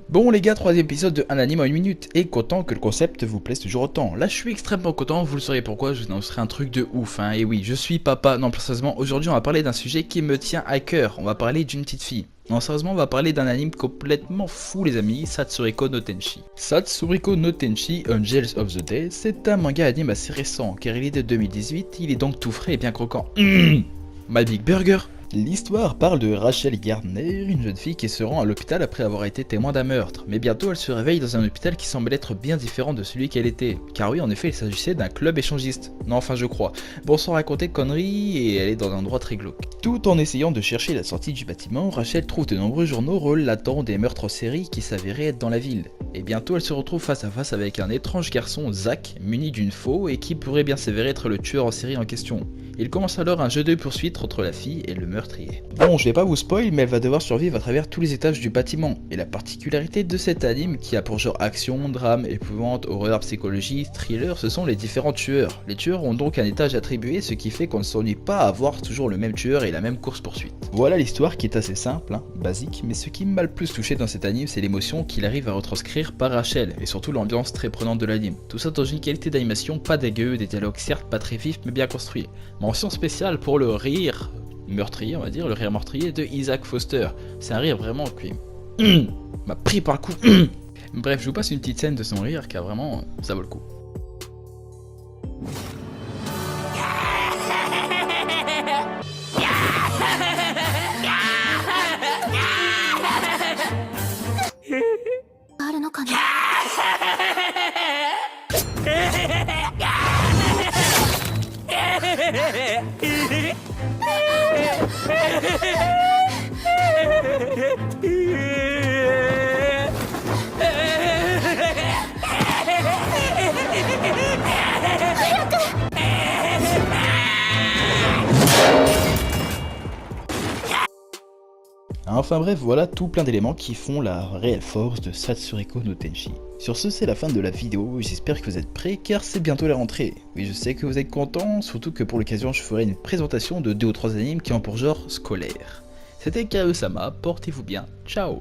Bon les gars, troisième épisode de Un anime en une minute, et content que le concept vous plaise toujours autant. Là je suis extrêmement content, vous le saurez pourquoi, je vous annoncerai un truc de ouf, et oui, je suis papa, non plus sérieusement, aujourd'hui on va parler d'un sujet qui me tient à cœur, on va parler d'une petite fille. Non sérieusement, on va parler d'un anime complètement fou les amis, Satsuriko no Tenchi. Satsuriko no Tenchi, Angels of the Day, c'est un manga anime assez récent, car il est de 2018, il est donc tout frais et bien croquant. My Big Burger. L'histoire parle de Rachel Gardner, une jeune fille qui se rend à l'hôpital après avoir été témoin d'un meurtre. Mais bientôt elle se réveille dans un hôpital qui semble être bien différent de celui qu'elle était. Car oui, en effet, il s'agissait d'un club échangiste. Non, enfin je crois. Bon, sans raconter de conneries, et elle est dans un endroit très glauque. Tout en essayant de chercher la sortie du bâtiment, Rachel trouve de nombreux journaux relatant des meurtres en série qui s'avéraient être dans la ville. Et bientôt elle se retrouve face à face avec un étrange garçon, Zach, muni d'une faux et qui pourrait bien s'avérer être le tueur en série en question. Il commence alors un jeu de poursuite entre la fille et le meurtrier. Bon, je vais pas vous spoil, mais elle va devoir survivre à travers tous les étages du bâtiment. Et la particularité de cet anime, qui a pour genre action, drame, épouvante, horreur, psychologie, thriller, ce sont les différents tueurs. Les tueurs ont donc un étage attribué, ce qui fait qu'on ne s'ennuie pas à avoir toujours le même tueur et la même course-poursuite. Voilà l'histoire qui est assez simple, basique, mais ce qui m'a le plus touché dans cet anime, c'est l'émotion qu'il arrive à retranscrire par Rachel, et surtout l'ambiance très prenante de l'anime. Tout ça dans une qualité d'animation pas dégueu, des dialogues certes pas très vifs mais bien construits. Mention spéciale pour le rire meurtrier, on va dire, le rire meurtrier de Isaac Foster. C'est un rire vraiment qui m'a pris par le coup. Bref, je vous passe une petite scène de son rire car vraiment, ça vaut le coup. Enfin bref, voilà tout plein d'éléments qui font la réelle force de Satsuriko no Tenchi. Sur ce, c'est la fin de la vidéo, j'espère que vous êtes prêts car c'est bientôt la rentrée. Oui, je sais que vous êtes contents, surtout que pour l'occasion je ferai une présentation de 2 ou 3 animes qui ont pour genre scolaire. C'était Kae-sama, portez-vous bien, ciao.